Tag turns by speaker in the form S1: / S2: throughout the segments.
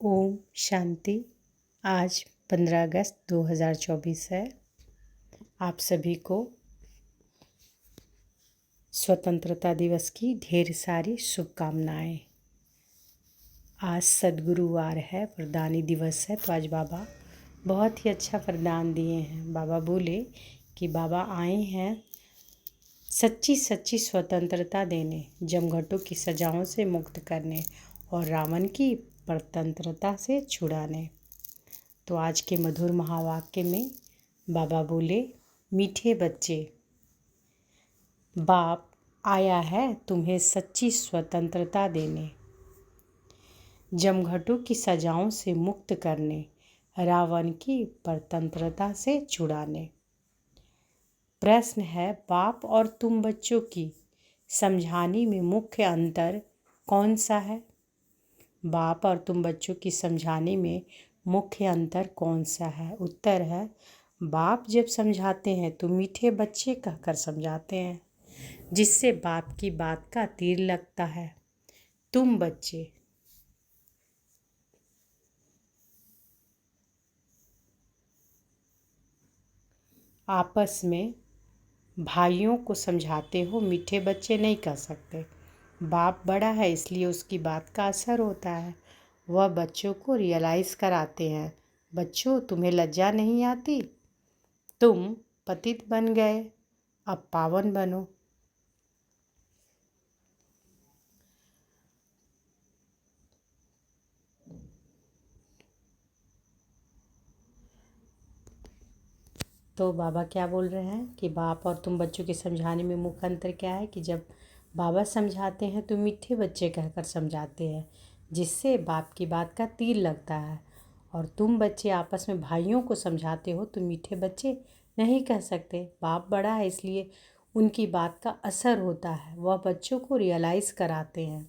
S1: ओम शांति। आज 15 अगस्त 2024 है। आप सभी को स्वतंत्रता दिवस की ढेर सारी शुभकामनाएं। आज सद्गुरुवार है, वरदानी दिवस है, तो आज बाबा बहुत ही अच्छा वरदान दिए हैं। बाबा बोले कि बाबा आए हैं सच्ची सच्ची स्वतंत्रता देने, जमघटों की सजाओं से मुक्त करने और रावण की परतंत्रता से छुड़ाने। तो आज के मधुर महावाक्य में बाबा बोले, मीठे बच्चे, बाप आया है तुम्हें सच्ची स्वतंत्रता देने, जमघटों की सजाओं से मुक्त करने, रावण की परतंत्रता से छुड़ाने। प्रश्न है, बाप और तुम बच्चों की समझाने में मुख्य अंतर कौन सा है? बाप और तुम बच्चों की समझाने में मुख्य अंतर कौन सा है? उत्तर है, बाप जब समझाते हैं तो मीठे बच्चे कहकर समझाते हैं, जिससे बाप की बात का तीर लगता है। तुम बच्चे आपस में भाइयों को समझाते हो, मीठे बच्चे नहीं कह सकते। बाप बड़ा है इसलिए उसकी बात का असर होता है। वह बच्चों को रियलाइज़ कराते हैं, बच्चों तुम्हें लज्जा नहीं आती, तुम पतित बन गए, अब पावन बनो। तो बाबा क्या बोल रहे हैं कि बाप और तुम बच्चों के समझाने में मुख्य अंतर क्या है कि जब बाबा समझाते हैं तो मीठे बच्चे कहकर समझाते हैं, जिससे बाप की बात का तीर लगता है। और तुम बच्चे आपस में भाइयों को समझाते हो तो मीठे बच्चे नहीं कह सकते। बाप बड़ा है इसलिए उनकी बात का असर होता है। वह बच्चों को रियलाइज़ कराते हैं,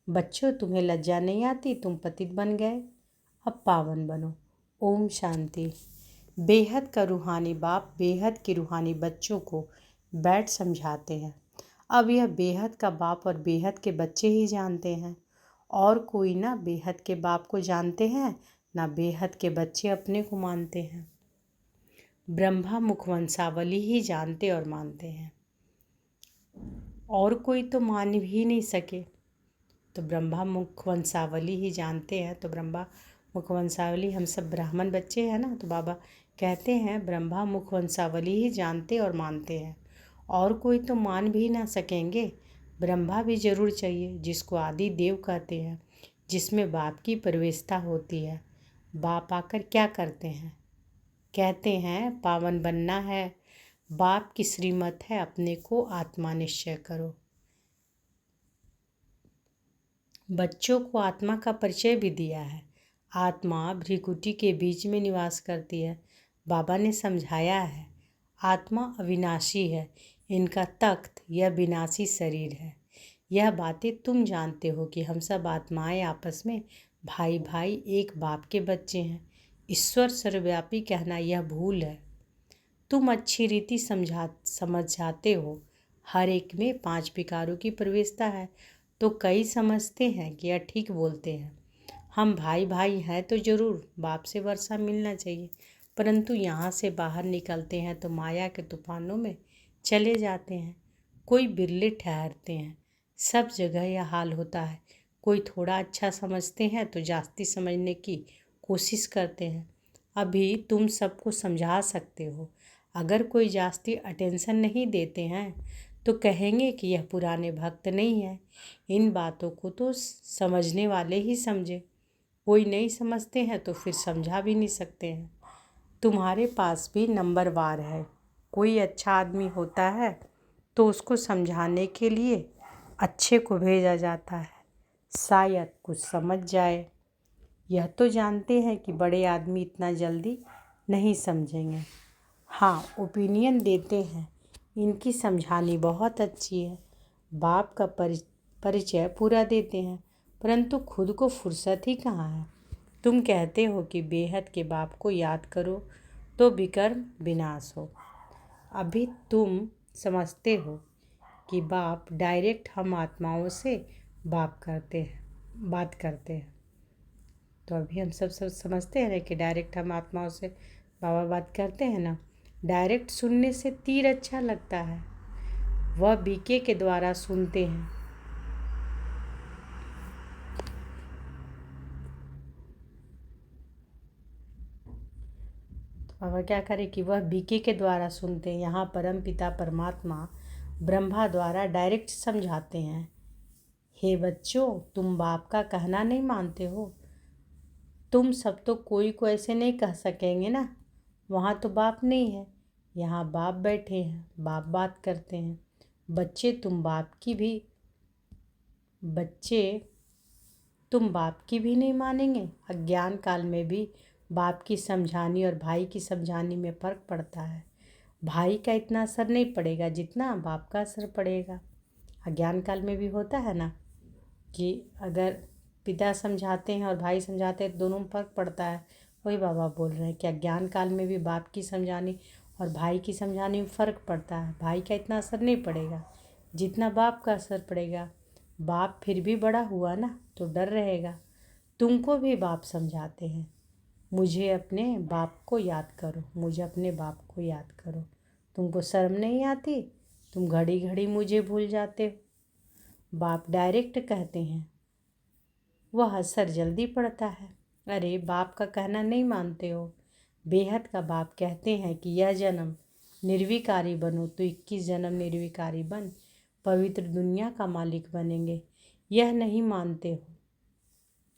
S1: बच्चों तुम्हें लज्जा नहीं आती, तुम पतित बन गए, अब पावन बनो। ओम शांति। बेहद का रूहानी बाप बेहद के रूहानी बच्चों को बैठ समझाते हैं। अब यह बेहद का बाप और बेहद के बच्चे ही जानते हैं, और कोई ना बेहद के बाप को जानते हैं ना बेहद के बच्चे अपने को मानते हैं। ब्रह्मा मुखवंशावली ही जानते और मानते हैं, और कोई तो मान भी नहीं सके। तो ब्रह्मा मुखवंशावली ही जानते हैं, तो ब्रह्मा मुखवंशावली हम सब ब्राह्मण बच्चे हैं ना, तो बाबा कहते हैं ब्रह्मा मुखवंशावली ही जानते और मानते हैं, और कोई तो मान भी ना सकेंगे। ब्रह्मा भी जरूर चाहिए, जिसको आदि देव कहते हैं, जिसमें बाप की प्रवेशता होती है। बाप आकर क्या करते हैं? कहते हैं पावन बनना है, बाप की श्रीमत है, अपने को आत्मा निश्चय करो। बच्चों को आत्मा का परिचय भी दिया है। आत्मा भ्रिकुटी के बीच में निवास करती है। बाबा ने समझाया है, आत्मा अविनाशी है, इनका तख्त यह विनाशी शरीर है। यह बातें तुम जानते हो कि हम सब आत्माएं आपस में भाई भाई एक बाप के बच्चे हैं। ईश्वर सर्वव्यापी कहना यह भूल है। तुम अच्छी रीति समझ जाते हो, हर एक में 5 विकारों की प्रवेशता है। तो कई समझते हैं कि यह ठीक बोलते हैं, हम भाई भाई हैं तो जरूर बाप से वर्षा मिलना चाहिए, परंतु यहाँ से बाहर निकलते हैं तो माया के तूफानों में चले जाते हैं। कोई बिरले ठहरते हैं, सब जगह यह हाल होता है। कोई थोड़ा अच्छा समझते हैं तो जास्ती समझने की कोशिश करते हैं। अभी तुम सबको समझा सकते हो। अगर कोई जास्ती अटेंशन नहीं देते हैं तो कहेंगे कि यह पुराने भक्त नहीं है। इन बातों को तो समझने वाले ही समझे, कोई नहीं समझते हैं तो फिर समझा भी नहीं सकते हैं। तुम्हारे पास भी नंबरवार है। कोई अच्छा आदमी होता है तो उसको समझाने के लिए अच्छे को भेजा जाता है, शायद कुछ समझ जाए। यह तो जानते हैं कि बड़े आदमी इतना जल्दी नहीं समझेंगे। हाँ, ओपिनियन देते हैं, इनकी समझानी बहुत अच्छी है। बाप का परिचय पूरा देते हैं, परंतु खुद को फुर्सत ही कहाँ है। तुम कहते हो कि बेहद के बाप को याद करो तो विकर्म विनाश हो। अभी तुम समझते हो कि बाप डायरेक्ट हम आत्माओं से बात करते हैं। तो अभी हम सब समझते हैं ना कि डायरेक्ट हम आत्माओं से बाबा बात करते हैं ना। डायरेक्ट सुनने से तीर अच्छा लगता है, वह बीके के द्वारा सुनते हैं। तो बाबा क्या करें कि वह बीके के द्वारा सुनते हैं। यहाँ परम पिता परमात्मा ब्रह्मा द्वारा डायरेक्ट समझाते हैं, हे बच्चों, तुम बाप का कहना नहीं मानते हो। तुम सब तो कोई को ऐसे नहीं कह सकेंगे ना, वहाँ तो बाप नहीं है, यहाँ बाप बैठे हैं, बाप बात करते हैं। बच्चे तुम बाप की भी नहीं मानेंगे। अज्ञान काल में भी बाप की समझानी और भाई की समझानी में फ़र्क पड़ता है। भाई का इतना असर नहीं पड़ेगा जितना बाप का असर पड़ेगा। अज्ञान काल में भी होता है ना कि अगर पिता समझाते हैं और भाई समझाते हैं तो दोनों में फ़र्क पड़ता है। वही बाबा बोल रहे हैं कि अज्ञान काल में भी बाप की समझानी और भाई की समझानी में फ़र्क पड़ता है। भाई का इतना असर नहीं पड़ेगा जितना बाप का असर पड़ेगा। बाप फिर भी बड़ा हुआ ना, तो डर रहेगा। तुमको भी बाप समझाते हैं, मुझे अपने बाप को याद करो, मुझे अपने बाप को याद करो। तुमको शर्म नहीं आती? तुम घड़ी घड़ी मुझे भूल जाते हो। बाप डायरेक्ट कहते हैं, वह असर जल्दी पड़ता है। अरे बाप का कहना नहीं मानते हो। बेहद का बाप कहते हैं कि यह जन्म निर्विकारी बनो तो 21 जन्म निर्विकारी बन पवित्र दुनिया का मालिक बनेंगे। यह नहीं मानते हो।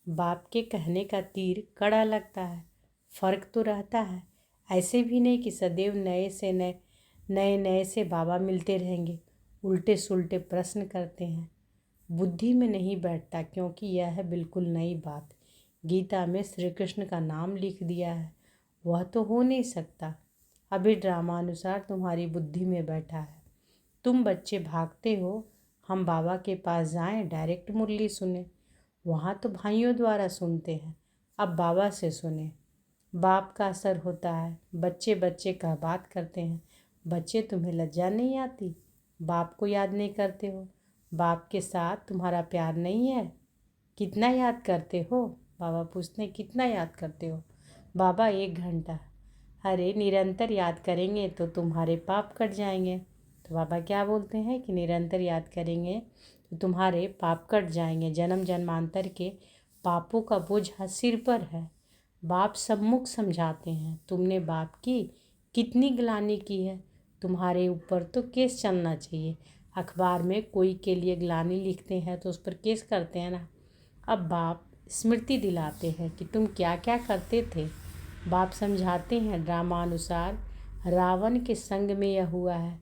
S1: बाप के कहने का तीर कड़ा लगता है, फ़र्क तो रहता है। ऐसे भी नहीं कि सदैव नए से बाबा मिलते रहेंगे। उल्टे सुलटे प्रश्न करते हैं, बुद्धि में नहीं बैठता, क्योंकि यह है बिल्कुल नई बात। गीता में श्री कृष्ण का नाम लिख दिया है, वह तो हो नहीं सकता। अभी ड्रामानुसार तुम्हारी बुद्धि में बैठा है। तुम बच्चे भागते हो, हम बाबा के पास जाएं, डायरेक्ट मुरली सुने। वहाँ तो भाइयों द्वारा सुनते हैं, अब बाबा से सुने। बाप का असर होता है। बच्चे बच्चे का बात करते हैं। बच्चे, तुम्हें लज्जा नहीं आती? बाप को याद नहीं करते हो? बाप के साथ तुम्हारा प्यार नहीं है? कितना याद करते हो? बाबा पूछते हैं, कितना याद करते हो? बाबा 1 घंटा। अरे निरंतर याद करेंगे तो तुम्हारे पाप कट जाएंगे। तो बाबा क्या बोलते हैं कि निरंतर याद करेंगे तो तुम्हारे पाप कट जाएंगे। जन्म जन्मांतर के पापों का बोझ सिर पर है। बाप सम्मुख समझाते हैं, तुमने बाप की कितनी ग्लानि की है, तुम्हारे ऊपर तो केस चलना चाहिए। अखबार में कोई के लिए ग्लानि लिखते हैं तो उस पर केस करते हैं ना। अब बाप स्मृति दिलाते हैं कि तुम क्या क्या करते थे। बाप समझाते हैं, ड्रामानुसार रावण के संग में यह हुआ है।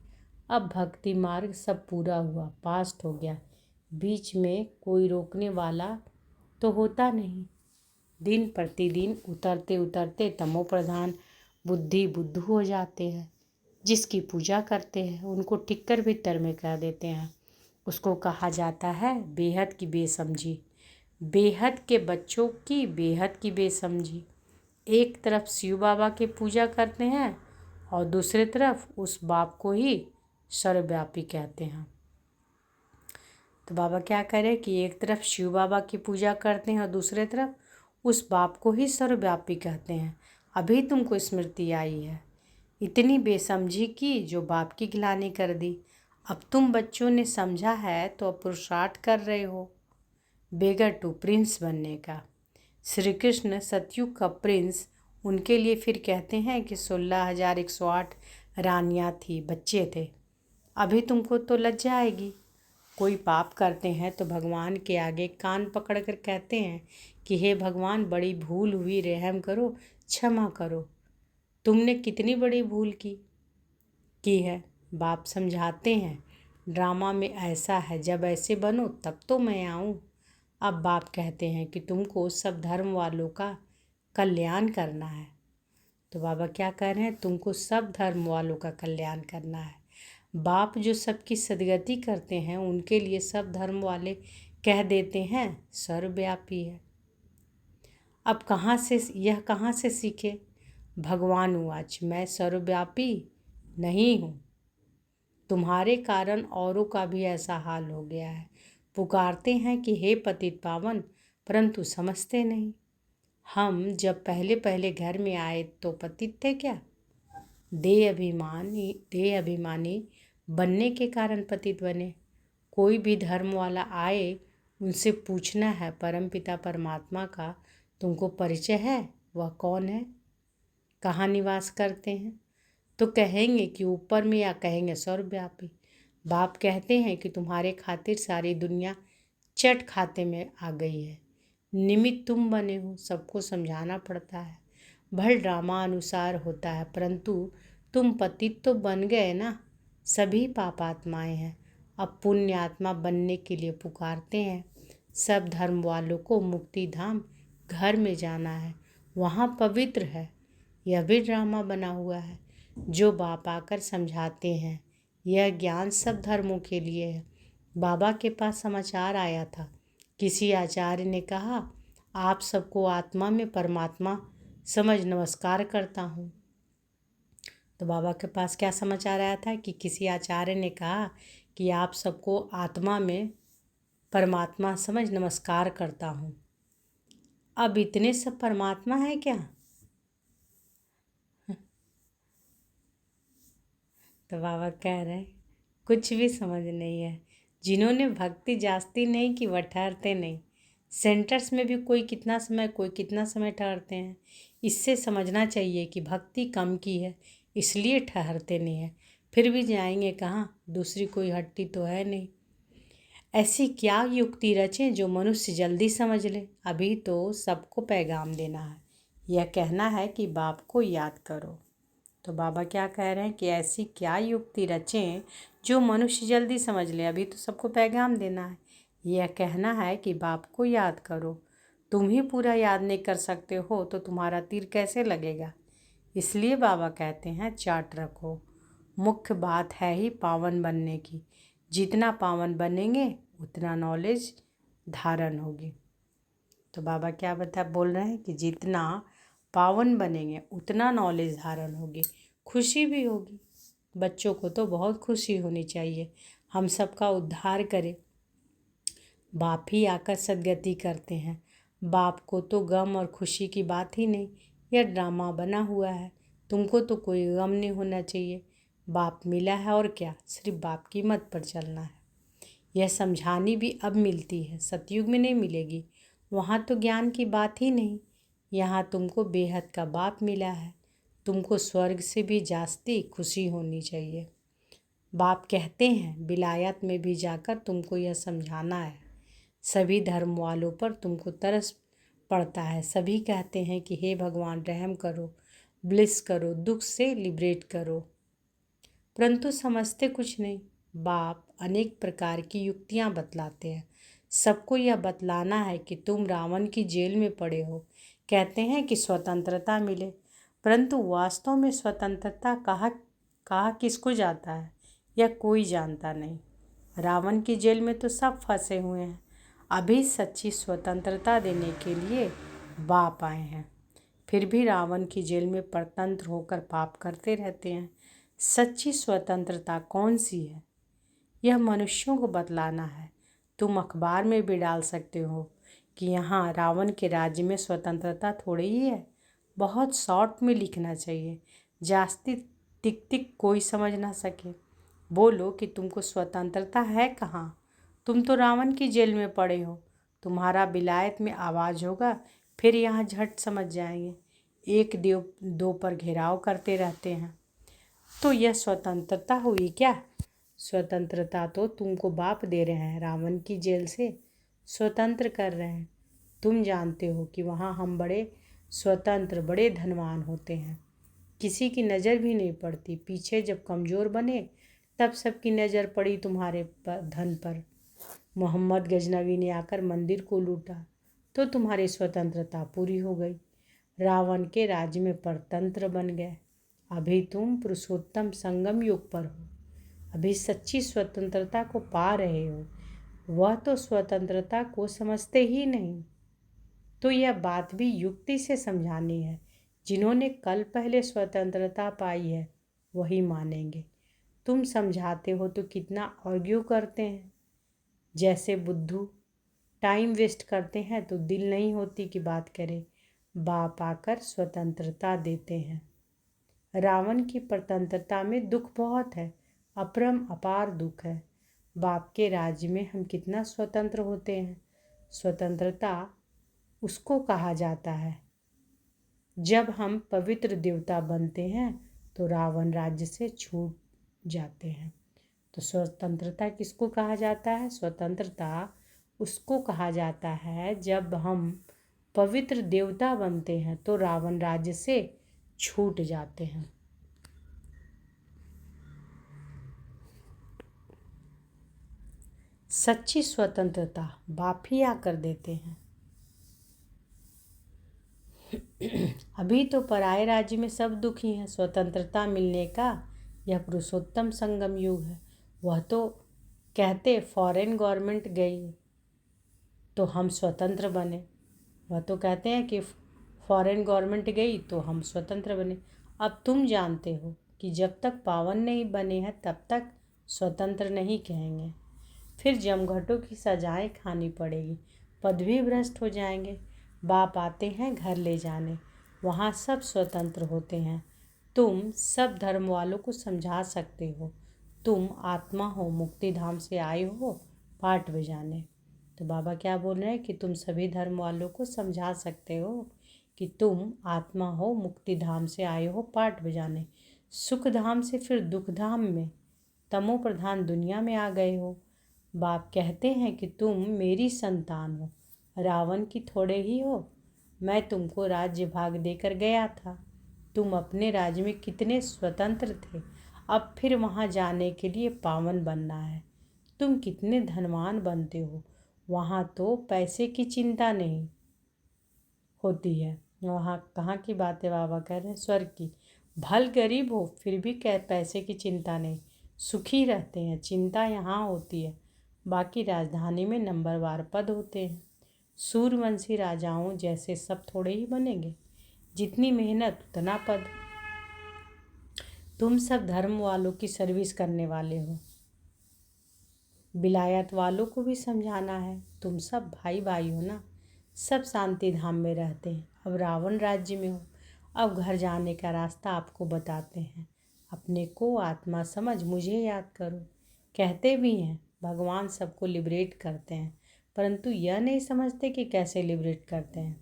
S1: अब भक्ति मार्ग सब पूरा हुआ, पास्ट हो गया। बीच में कोई रोकने वाला तो होता नहीं। दिन प्रतिदिन उतरते उतरते तमो प्रधान बुद्धि बुद्धू हो जाते हैं। जिसकी पूजा करते हैं उनको टिक्कर भीतर में कर देते हैं। उसको कहा जाता है बेहद की बेसमझी। बेहद के बच्चों की बेहद की बेसमझी। एक तरफ शिव बाबा की पूजा करते हैं और दूसरी तरफ उस बाप को ही सर्वव्यापी कहते हैं। तो बाबा क्या करें कि एक तरफ शिव बाबा की पूजा करते हैं और दूसरे तरफ उस बाप को ही सर्वव्यापी कहते हैं। अभी तुमको स्मृति आई है, इतनी बेसमझी की जो बाप की गिलानी कर दी। अब तुम बच्चों ने समझा है तो अब पुरुषार्थ कर रहे हो बेगर टू प्रिंस बनने का। श्री कृष्ण सतयुग का प्रिंस, उनके लिए फिर कहते हैं कि 16,108 रानियाँ थी, बच्चे थे। अभी तुमको तो लज्जा आएगी। कोई पाप करते हैं तो भगवान के आगे कान पकड़ कर कहते हैं कि हे भगवान, बड़ी भूल हुई, रहम करो, क्षमा करो। तुमने कितनी बड़ी भूल की है। बाप समझाते हैं, ड्रामा में ऐसा है, जब ऐसे बनो तब तो मैं आऊँ। अब बाप कहते हैं कि तुमको सब धर्म वालों का कल्याण करना है। तो बाबा क्या कह रहे हैं, तुमको सब धर्म वालों का कल्याण करना है। बाप जो सबकी सदगति करते हैं उनके लिए सब धर्म वाले कह देते हैं सर्वव्यापी है। अब कहाँ से सीखे? भगवान उवाच, मैं सर्वव्यापी नहीं हूँ। तुम्हारे कारण औरों का भी ऐसा हाल हो गया है। पुकारते हैं कि हे पतित पावन, परंतु समझते नहीं। हम जब पहले पहले घर में आए तो पतित थे क्या? देह अभिमानी बनने के कारण पतित बने। कोई भी धर्म वाला आए, उनसे पूछना है परमपिता परमात्मा का तुमको परिचय है? वह कौन है? कहाँ निवास करते हैं? तो कहेंगे कि ऊपर में, या कहेंगे सर्वव्यापी। बाप कहते हैं कि तुम्हारे खातिर सारी दुनिया चट खाते में आ गई है। निमित्त तुम बने हो, सबको समझाना पड़ता है। भल ड्रामा अनुसार होता है, परंतु तुम पतित तो बन गए ना। सभी पापात्माएं हैं, अब पुण्य आत्मा बनने के लिए पुकारते हैं। सब धर्म वालों को मुक्ति धाम घर में जाना है, वहाँ पवित्र है। यह भी ड्रामा बना हुआ है जो बाप आकर समझाते हैं। यह ज्ञान सब धर्मों के लिए है। बाबा के पास समाचार आया था। किसी आचार्य ने कहा, आप सबको आत्मा में परमात्मा समझ नमस्कार करता हूँ। तो बाबा के पास क्या समाचार आया था कि किसी आचार्य ने कहा कि आप सबको आत्मा में परमात्मा समझ नमस्कार करता हूँ। अब इतने सब परमात्मा है क्या? तो बाबा कह रहे हैं कुछ भी समझ नहीं है। जिन्होंने भक्ति जास्ती नहीं की वह ठहरते नहीं। सेंटर्स में भी कोई कितना समय ठहरते हैं। इससे समझना चाहिए कि भक्ति कम की है, इसलिए ठहरते नहीं है। फिर भी जाएंगे कहाँ? दूसरी कोई हट्टी तो है नहीं। ऐसी क्या युक्ति रचें जो मनुष्य जल्दी समझ ले? अभी तो सबको पैगाम देना है। यह कहना है कि बाप को याद करो। तो बाबा क्या कह रहे हैं कि ऐसी क्या युक्ति रचें जो मनुष्य जल्दी समझ ले? अभी तो सबको पैगाम देना है। यह कहना है कि बाप को याद करो। तुम ही पूरा याद नहीं कर सकते हो तो तुम्हारा तीर कैसे लगेगा? इसलिए बाबा कहते हैं चार्ट रखो। मुख्य बात है ही पावन बनने की। जितना पावन बनेंगे उतना नॉलेज धारण होगी। तो बाबा क्या बोल रहे हैं कि जितना पावन बनेंगे उतना नॉलेज धारण होगी, खुशी भी होगी। बच्चों को तो बहुत खुशी होनी चाहिए, हम सबका उद्धार करे। बाप ही आकर सदगति करते हैं। बाप को तो गम और खुशी की बात ही नहीं। यह ड्रामा बना हुआ है। तुमको तो कोई गम नहीं होना चाहिए। बाप मिला है और क्या, सिर्फ बाप की मत पर चलना है। यह समझानी भी अब मिलती है, सतयुग में नहीं मिलेगी। वहाँ तो ज्ञान की बात ही नहीं। यहाँ तुमको बेहद का बाप मिला है। तुमको स्वर्ग से भी जास्ती खुशी होनी चाहिए। बाप कहते हैं विलायत में भी जाकर तुमको यह समझाना है। सभी धर्म वालों पर तुमको तरस पड़ता है। सभी कहते हैं कि हे भगवान रहम करो, ब्लिस करो, दुख से लिबरेट करो, परंतु समझते कुछ नहीं। बाप अनेक प्रकार की युक्तियां बतलाते हैं। सबको यह बतलाना है कि तुम रावण की जेल में पड़े हो। कहते हैं कि स्वतंत्रता मिले, परंतु वास्तव में स्वतंत्रता कहाँ किसको जाता है यह कोई जानता नहीं। रावण की जेल में तो सब फंसे हुए हैं। अभी सच्ची स्वतंत्रता देने के लिए बाप आए हैं, फिर भी रावण की जेल में परतंत्र होकर पाप करते रहते हैं। सच्ची स्वतंत्रता कौन सी है, यह मनुष्यों को बतलाना है। तुम अखबार में भी डाल सकते हो कि यहाँ रावण के राज्य में स्वतंत्रता थोड़ी ही है। बहुत शॉर्ट में लिखना चाहिए, जास्ती टिक टिक कोई समझ ना सके। बोलो कि तुमको स्वतंत्रता है कहाँ, तुम तो रावण की जेल में पड़े हो। तुम्हारा विलायत में आवाज़ होगा, फिर यहाँ झट समझ जाएंगे। एक दो पर घेराव करते रहते हैं। तो यह स्वतंत्रता हुई क्या? स्वतंत्रता तो तुमको बाप दे रहे हैं, रावण की जेल से स्वतंत्र कर रहे हैं। तुम जानते हो कि वहाँ हम बड़े स्वतंत्र, बड़े धनवान होते हैं, किसी की नज़र भी नहीं पड़ती। पीछे जब कमज़ोर बने तब सबकी नज़र पड़ी तुम्हारे धन पर। मोहम्मद गजनवी ने आकर मंदिर को लूटा तो तुम्हारी स्वतंत्रता पूरी हो गई। रावण के राज्य में परतंत्र बन गए। अभी तुम पुरुषोत्तम संगम युग पर हो, अभी सच्ची स्वतंत्रता को पा रहे हो। वह तो स्वतंत्रता को समझते ही नहीं। तो यह बात भी युक्ति से समझानी है। जिन्होंने कल पहले स्वतंत्रता पाई है वही मानेंगे। तुम समझाते हो तो कितना आर्ग्यू करते हैं। जैसे बुद्धू टाइम वेस्ट करते हैं तो दिल नहीं होती कि बात करें। बाप आकर स्वतंत्रता देते हैं। रावण की स्वतंत्रता में दुख बहुत है, अपरम अपार दुख है। बाप के राज्य में हम कितना स्वतंत्र होते हैं। स्वतंत्रता उसको कहा जाता है जब हम पवित्र देवता बनते हैं तो रावण राज्य से छूट जाते हैं। तो स्वतंत्रता किसको कहा जाता है? स्वतंत्रता उसको कहा जाता है जब हम पवित्र देवता बनते हैं तो रावण राज्य से छूट जाते हैं। सच्ची स्वतंत्रता बाप ही आकर देते हैं। अभी तो पराये राज्य में सब दुखी हैं। स्वतंत्रता मिलने का यह पुरुषोत्तम संगम युग है। वह तो कहते फॉरेन गवर्नमेंट गई तो हम स्वतंत्र बने। वह तो कहते हैं कि फॉरेन गवर्नमेंट गई तो हम स्वतंत्र बने। अब तुम जानते हो कि जब तक पावन नहीं बने हैं तब तक स्वतंत्र नहीं कहेंगे। फिर जमघटों की सजाएं खानी पड़ेगी, पदवी भ्रष्ट हो जाएंगे। बाप आते हैं घर ले जाने, वहाँ सब स्वतंत्र होते हैं। तुम सब धर्म वालों को समझा सकते हो। तुम आत्मा हो, मुक्ति धाम से आए हो पाठ बजाने। तो बाबा क्या बोल रहे हैं कि तुम सभी धर्म वालों को समझा सकते हो कि तुम आत्मा हो, मुक्ति धाम से आए हो पाठ बजाने। सुख धाम से फिर दुख धाम में, तमो प्रधान दुनिया में आ गए हो। बाप कहते हैं कि तुम मेरी संतान हो, रावण की थोड़े ही हो। मैं तुमको राज्य भाग देकर गया था। तुम अपने राज्य में कितने स्वतंत्र थे। अब फिर वहाँ जाने के लिए पावन बनना है। तुम कितने धनवान बनते हो। वहाँ तो पैसे की चिंता नहीं होती है। वहाँ कहाँ की बात है? बाबा कह रहे हैं स्वर्ग की। भल गरीब हो फिर भी पैसे की चिंता नहीं, सुखी रहते हैं। चिंता यहाँ होती है। बाकी राजधानी में नंबरवार पद होते हैं। सूर्यवंशी राजाओं जैसे सब थोड़े ही बनेंगे। जितनी मेहनत उतना पद। तुम सब धर्म वालों की सर्विस करने वाले हो। विलायत वालों को भी समझाना है। तुम सब भाई भाई हो ना। सब शांति धाम में रहते हैं। अब रावण राज्य में हो। अब घर जाने का रास्ता आपको बताते हैं। अपने को आत्मा समझ मुझे याद करो। कहते भी हैं भगवान सबको लिबरेट करते हैं, परंतु यह नहीं समझते कि कैसे लिबरेट करते हैं।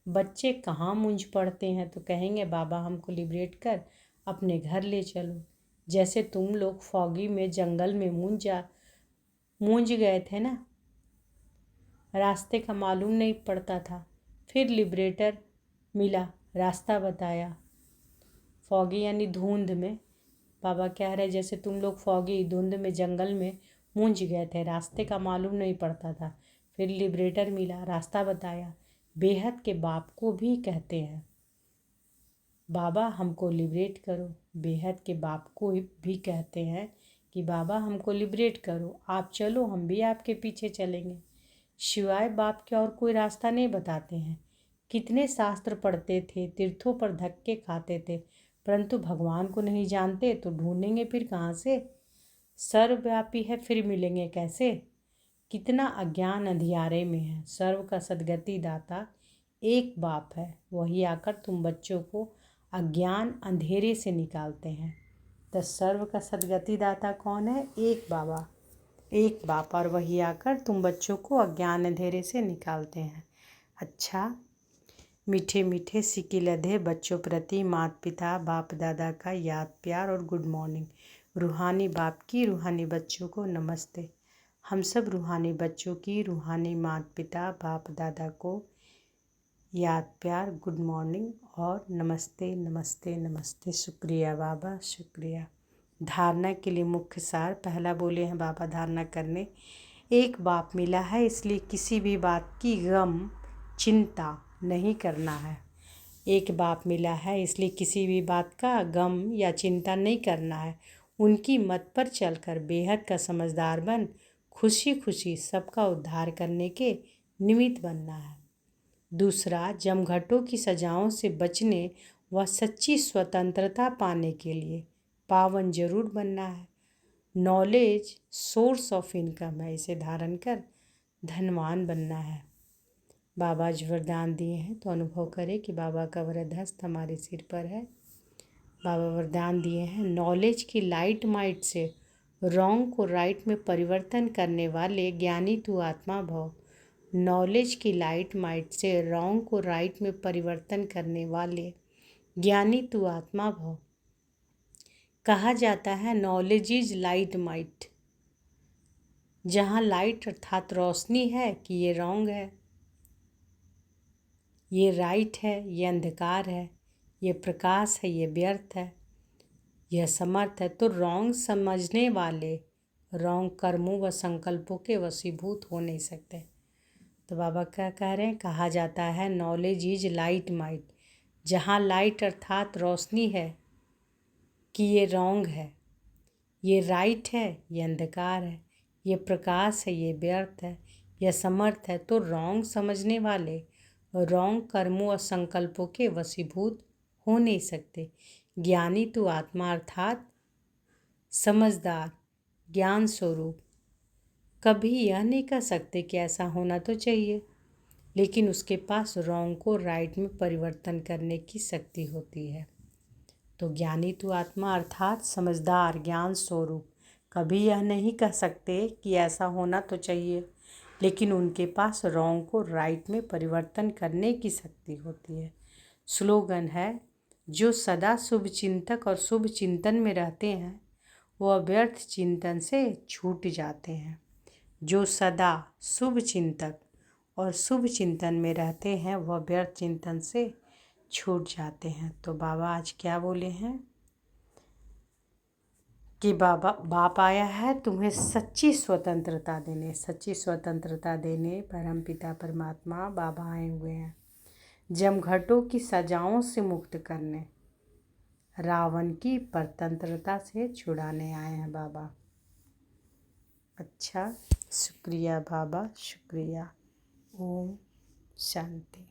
S1: बच्चे कहाँ मूंझ पड़ते हैं तो कहेंगे बाबा हमको लिबरेट कर अपने घर ले चलो। जैसे तुम लोग फॉगी में जंगल में मूंझ गए थे ना, रास्ते का मालूम नहीं पड़ता था। फिर लिबरेटर मिला, रास्ता बताया। फॉगी यानी धुंध में। बाबा कह रहे जैसे तुम लोग फॉगी धुंध में जंगल में मूंझ गए थे, रास्ते का मालूम नहीं पड़ता था। फिर लिबरेटर मिला, रास्ता बताया। बेहद के बाप को भी कहते हैं बाबा हमको लिबरेट करो। बेहद के बाप को भी कहते हैं कि बाबा हमको लिबरेट करो, आप चलो हम भी आपके पीछे चलेंगे। शिवाय बाप के और कोई रास्ता नहीं बताते हैं। कितने शास्त्र पढ़ते थे, तीर्थों पर धक्के खाते थे, परंतु भगवान को नहीं जानते तो ढूंढेंगे फिर कहाँ से? सर्वव्यापी है फिर मिलेंगे कैसे? कितना अज्ञान अंधियारे में है। सर्व का सदगति दाता एक बाप है, वही आकर तुम बच्चों को अज्ञान अंधेरे से निकालते हैं। तो सर्व का सदगति दाता कौन है? एक बाबा, एक बाप, और वही आकर तुम बच्चों को अज्ञान अंधेरे से निकालते हैं। अच्छा, मीठे मीठे सिक्के लधे बच्चों प्रति माता पिता बाप दादा का याद प्यार और गुड मॉर्निंग। रूहानी बाप की रूहानी बच्चों को नमस्ते। हम सब रूहानी बच्चों की रूहानी माता पिता बाप दादा को याद प्यार, गुड मॉर्निंग और नमस्ते नमस्ते नमस्ते। शुक्रिया बाबा, शुक्रिया। धारणा के लिए मुख्य सार पहला बोले हैं बाबा धारणा करने। एक बाप मिला है इसलिए किसी भी बात की गम चिंता नहीं करना है। एक बाप मिला है इसलिए किसी भी बात का गम या चिंता नहीं करना है। उनकी मत पर चलकर बेहद का समझदार बन खुशी खुशी सबका उद्धार करने के निमित्त बनना है। दूसरा, जमघटों की सजाओं से बचने व सच्ची स्वतंत्रता पाने के लिए पावन जरूर बनना है। नॉलेज सोर्स ऑफ इनकम है, इसे धारण कर धनवान बनना है। बाबा आज वरदान दिए हैं तो अनुभव करें कि बाबा का वरद हस्त हमारे सिर पर है। बाबा वरदान दिए हैं, नॉलेज की लाइट माइट से रॉन्ग को राइट में परिवर्तन करने वाले ज्ञानी तू आत्मा भव। नॉलेज की लाइट माइट से रॉन्ग को राइट में परिवर्तन करने वाले ज्ञानी तू आत्मा भव। कहा जाता है नॉलेज इज लाइट माइट, जहाँ लाइट अर्थात रोशनी है कि ये रॉन्ग है, ये राइट है, ये अंधकार है, ये प्रकाश है, ये व्यर्थ है, यह समर्थ है, तो रॉन्ग समझने वाले रॉन्ग कर्मों व संकल्पों के वशीभूत हो नहीं सकते। तो बाबा क्या कह रहे हैं, कहा जाता है नॉलेज इज लाइट माइट, जहाँ लाइट अर्थात रोशनी है कि ये रॉन्ग है, ये राइट है, ये अंधकार है, ये प्रकाश है, ये व्यर्थ है, यह समर्थ है, तो रॉन्ग समझने वाले रॉन्ग कर्मों और संकल्पों के वशीभूत हो नहीं सकते। ज्ञानी तो आत्मा अर्थात समझदार ज्ञान स्वरूप कभी यह नहीं कह सकते कि ऐसा होना तो चाहिए, लेकिन उसके पास रॉन्ग को राइट में परिवर्तन करने की शक्ति होती है। तो ज्ञानी तो आत्मा अर्थात समझदार ज्ञान स्वरूप कभी यह नहीं कह सकते कि ऐसा होना तो चाहिए, लेकिन उनके पास रॉन्ग को राइट में परिवर्तन करने की शक्ति होती है। स्लोगन है, जो सदा शुभ चिंतक और शुभ चिंतन में रहते हैं वो व्यर्थ चिंतन से छूट जाते हैं। जो सदा शुभ चिंतक और शुभ चिंतन में रहते हैं वह व्यर्थ चिंतन से छूट जाते हैं। तो बाबा आज क्या बोले हैं कि बाप आया है तुम्हें सच्ची स्वतंत्रता देने परमपिता परमात्मा बाबा आए हुए हैं। जमघटों की सजाओं से मुक्त करने, रावण की परतंत्रता से छुड़ाने आए हैं बाबा। अच्छा, शुक्रिया बाबा, शुक्रिया। ओम शांति।